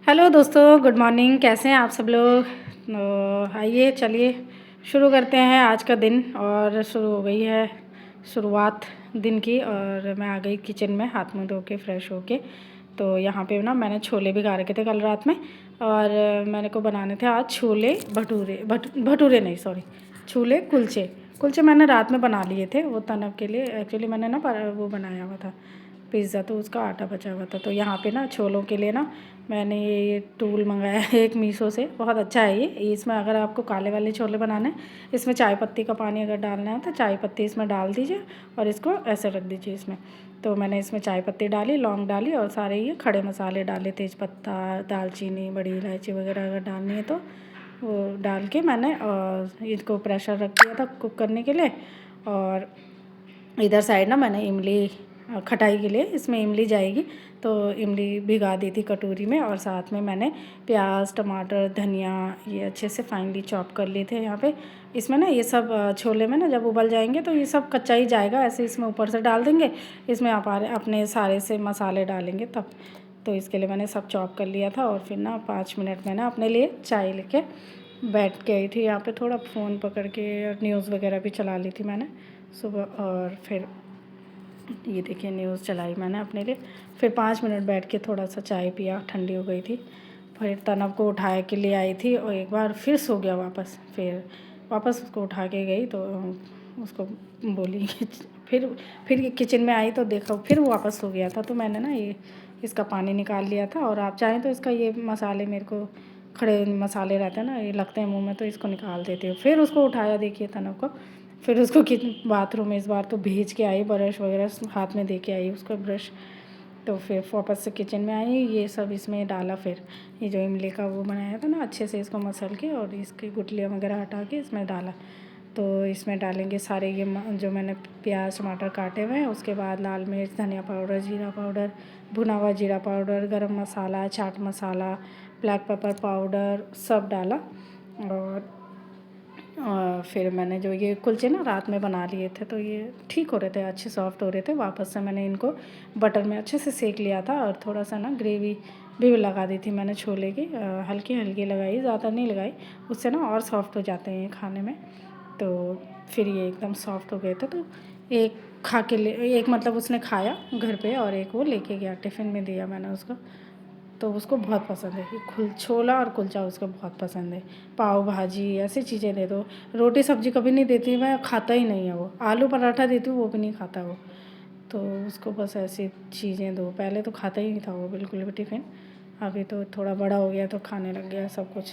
Hello दोस्तों, good morning. कैसे हैं आप सब लोग? आइए चलिए शुरू करते हैं आज का दिन। और शुरू हो गई है शुरुआत दिन की, और मैं आ गई किचन में हाथ मुंह धो के फ्रेश होके। तो यहाँ पे ना मैंने छोले भिगा रखे थे कल रात में, और मैंने को बनाने थे आज छोले भटूरे। भटूरे नहीं, सॉरी, छोले कुलचे। कुलचे मैंने रात में बना लिए थे, वो तनव के लिए एक्चुअली मैंने ना वो बनाया हुआ था पिज़्ज़ा, तो उसका आटा बचा हुआ था। तो यहाँ पे ना छोलों के लिए ना मैंने ये टूल मंगाया है एक मीशो से। बहुत अच्छा है ये। इसमें अगर आपको काले वाले छोले बनाने हैं, इसमें चाय पत्ती का पानी अगर डालना है तो चाय पत्ती इसमें डाल दीजिए और इसको ऐसे रख दीजिए इसमें। तो मैंने इसमें चाय पत्ती डाली, लौंग डाली और सारे ये खड़े मसाले डाले, तेज़पत्ता, दालचीनी, बड़ी इलायची वगैरह अगर डालनी है तो वो डाल के मैंने इसको प्रेशर रख दिया था कुक करने के लिए। और इधर साइड ना मैंने इमली खटाई के लिए इसमें इमली जाएगी, तो इमली भिगा दी थी कटोरी में। और साथ में मैंने प्याज, टमाटर, धनिया ये अच्छे से फाइनली चॉप कर लिए थे यहाँ पे। इसमें ना ये सब छोले में ना जब उबल जाएंगे तो ये सब कच्चा ही जाएगा, ऐसे इसमें ऊपर से डाल देंगे। इसमें आप अपने सारे से मसाले डालेंगे तब। तो इसके लिए मैंने सब चॉप कर लिया था। और फिर ना 5 मिनट में ना अपने लिए चाय लेके बैठ गई थी यहाँ पे, थोड़ा फ़ोन पकड़ के, और न्यूज़ वगैरह भी चला ली थी मैंने सुबह। और फिर ये देखिए न्यूज़ चलाई मैंने अपने लिए। फिर 5 मिनट बैठ के थोड़ा सा चाय पिया, ठंडी हो गई थी। फिर तनव को उठाया के लिए आई थी और एक बार फिर सो गया वापस। फिर वापस उसको उठा के गई तो उसको बोली फिर किचन में आई तो देखा फिर वो वापस सो गया था। तो मैंने ना ये इसका पानी निकाल लिया था। और आप चाहें तो इसका ये मसाले, मेरे को खड़े मसाले रहते हैं ना, ये लगते हैं मुंह में, तो इसको निकाल देती हूँ। फिर उसको उठाया, देखिए तनव को। फिर उसको किचन बाथरूम में इस बार तो भेज के आई, ब्रश वगैरह हाथ में दे के आई उसको ब्रश। तो फिर वापस से किचन में आई, ये सब इसमें डाला। फिर ये जो इमली का वो बनाया था ना, अच्छे से इसको मसल के और इसकी गुठलियाँ वगैरह हटा के इसमें डाला। तो इसमें डालेंगे सारे ये जो मैंने प्याज टमाटर काटे हुए हैं, उसके बाद लाल मिर्च, धनिया पाउडर, जीरा पाउडर, भुना हुआ जीरा पाउडर, गरम मसाला, chaat masala, black pepper powder सब डाला। और फिर मैंने जो ये कुलचे ना रात में बना लिए थे, तो ये ठीक हो रहे थे, अच्छे सॉफ्ट हो रहे थे। वापस से मैंने इनको बटर में अच्छे से सेक लिया था। और थोड़ा सा ना ग्रेवी भी लगा दी थी मैंने छोले की, हल्की हल्की लगाई, ज़्यादा नहीं लगाई, उससे ना और सॉफ्ट हो जाते हैं खाने में। तो फिर ये एकदम सॉफ्ट हो गए थे। तो एक खा के एक मतलब उसने खाया घर पे, और एक वो लेके गया, टिफ़िन में दिया मैंने उसको। तो उसको बहुत पसंद है ये छोला और कुलचा, उसको बहुत पसंद है। पाव भाजी ऐसी चीज़ें दे दो, रोटी सब्जी कभी नहीं देती मैं, खाता ही नहीं है वो। आलू पराठा देती हूँ वो भी नहीं खाता वो। तो उसको बस ऐसी चीज़ें दो। पहले तो खाता ही नहीं था वो बिल्कुल भी टिफ़िन, अभी तो थोड़ा बड़ा हो गया तो खाने लग गया सब कुछ।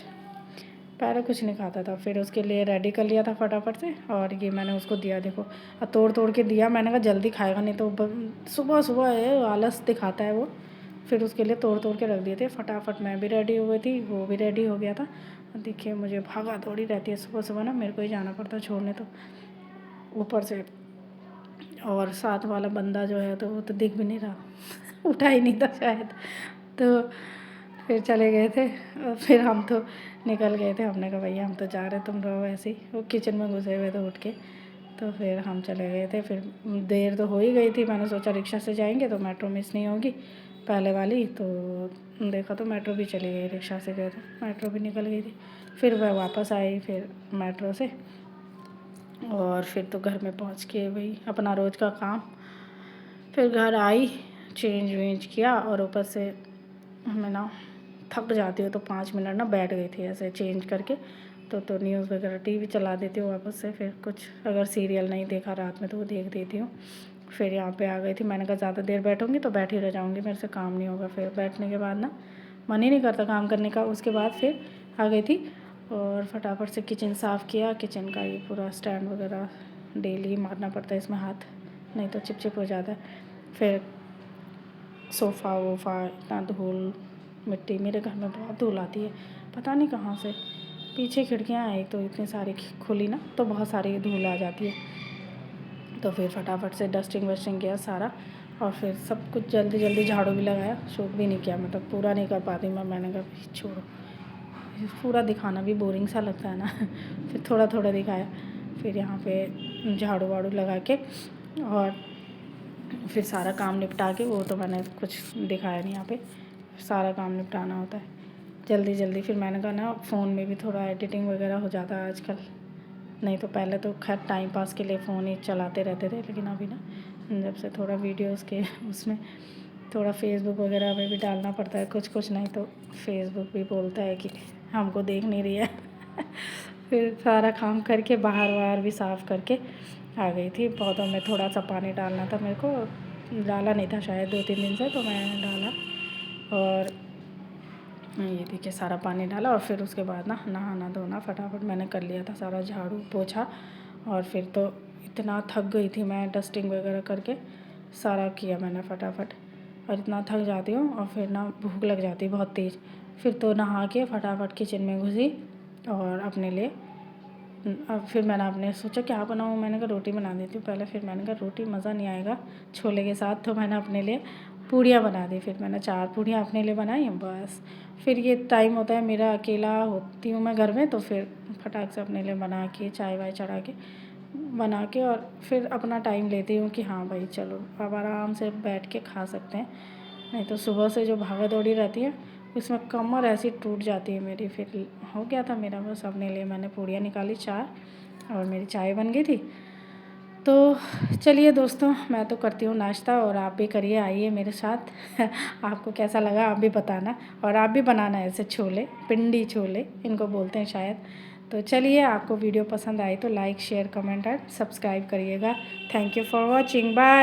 पहले कुछ नहीं खाता था। फिर उसके लिए रेडी कर लिया था फटाफट से, और ये मैंने उसको दिया, देखो तोड़ तोड़ के दिया। मैंने कहा जल्दी खाएगा नहीं तो सुबह सुबह है आलस दिखाता है वो। फिर उसके लिए तोड़ तोड़ के रख दिए थे फटाफट। मैं भी रेडी हो गई थी, वो भी रेडी हो गया था। देखिए मुझे भागा दौड़ी रहती है सुबह सुबह ना, मेरे को ही जाना पड़ता है छोड़ने। तो ऊपर से और साथ वाला बंदा जो है तो वो तो दिख भी नहीं रहा उठा ही नहीं था शायद। तो फिर चले गए थे, और फिर हम तो निकल गए थे। हमने कहा भैया हम तो जा रहे, तुम रहो ऐसे ही। वो किचन में घुसे हुए थे उठ के। तो फिर हम चले गए थे। फिर देर तो हो ही गई थी, मैंने सोचा रिक्शा से जाएंगे तो मेट्रो मिस नहीं होगी पहले वाली। तो देखा तो मेट्रो भी चली गई, रिक्शा से गए तो मेट्रो भी निकल गई थी। फिर वह वापस आई फिर मेट्रो से, और फिर तो घर में पहुंच के वही अपना रोज़ का काम। फिर घर आई, चेंज वेंज किया, और ऊपर से मैं ना थक जाती हूँ तो 5 मिनट ना बैठ गई थी ऐसे चेंज करके। तो न्यूज़ वगैरह टीवी चला देती हूँ वापस से। फिर कुछ अगर सीरियल नहीं देखा रात में तो वो देख देती हूँ। फिर यहाँ पे आ गई थी, मैंने कहा ज़्यादा देर बैठूँगी तो बैठी रह जाऊँगी, मेरे से काम नहीं होगा। फिर बैठने के बाद ना मन ही नहीं करता काम करने का। उसके बाद फिर आ गई थी और फटाफट से किचन साफ़ किया। किचन का ये पूरा स्टैंड वगैरह डेली मारना पड़ता है इसमें हाथ, नहीं तो चिपचिप हो जाता है। फिर सोफ़ा वोफ़ा इतना धूल मिट्टी, मेरे घर में बहुत धूल आती है, पता नहीं कहाँ से। पीछे खिड़कियाँ हैं तो इतनी सारी खुली ना, तो बहुत सारी धूल आ जाती है। तो फिर फटाफट से डस्टिंग वस्टिंग किया सारा, और फिर सब कुछ जल्दी जल्दी झाड़ू भी लगाया। शूट भी नहीं किया, मतलब पूरा नहीं कर पाती मैंने कहा छोड़ो, पूरा दिखाना भी बोरिंग सा लगता है ना फिर थोड़ा थोड़ा दिखाया। फिर यहाँ पे झाड़ू वाड़ू लगा के, और फिर सारा काम निपटा के, वो तो मैंने कुछ दिखाया नहीं यहाँ पे। सारा काम निपटाना होता है जल्दी जल्दी। फिर मैंने कहा ना फ़ोन में भी थोड़ा एडिटिंग वगैरह हो जाता है आजकल, नहीं तो पहले तो खैर टाइम पास के लिए फ़ोन ही चलाते रहते थे, लेकिन अभी ना जब से थोड़ा वीडियोस के उसमें थोड़ा फेसबुक वगैरह में भी डालना पड़ता है कुछ कुछ, नहीं तो फेसबुक भी बोलता है कि हमको देख नहीं रही है। फिर सारा काम करके बाहर भी साफ़ करके आ गई थी। पौधों में थोड़ा सा पानी डालना था मेरे को, डाला नहीं था शायद 2-3 दिन से, तो मैंने डाला और ये देखिए सारा पानी डाला। और फिर उसके बाद ना नहाना धोना फटाफट मैंने कर लिया था, सारा झाड़ू पोछा। और फिर तो इतना थक गई थी मैं, डस्टिंग वगैरह करके सारा किया मैंने फटाफट। और इतना थक जाती हूँ और फिर ना भूख लग जाती है बहुत तेज़। फिर तो नहा के फटाफट किचन में घुसी और अपने लिए अब फिर मैंने अपने सोचा क्या बनाऊँ, मैंने कहा रोटी बना देती हूँ पहले। फिर मैंने कहा रोटी मज़ा नहीं आएगा छोले के साथ, तो मैंने अपने लिए पूड़ियाँ बना दी। फिर मैंने 4 पूड़ियाँ अपने लिए बनाई बस। फिर ये टाइम होता है मेरा, अकेला होती हूँ मैं घर में, तो फिर फटाक से अपने लिए बना के चाय वाय चढ़ा के बना के और फिर अपना टाइम लेती हूँ कि हाँ भाई चलो अब आराम से बैठ के खा सकते हैं। नहीं तो सुबह से जो भागा दौड़ी रहती है उसमें कमर ऐसी टूट जाती है मेरी। फिर हो गया था मेरा, बस अपने लिए मैंने पूड़ियाँ निकाली 4 और मेरी चाय बन गई थी। तो चलिए दोस्तों, मैं तो करती हूँ नाश्ता और आप भी करिए, आइए मेरे साथ। आपको कैसा लगा आप भी बताना, और आप भी बनाना ऐसे छोले, पिंडी छोले इनको बोलते हैं शायद। तो चलिए, आपको वीडियो पसंद आई तो लाइक शेयर कमेंट और सब्सक्राइब करिएगा। Thank you for watching, bye.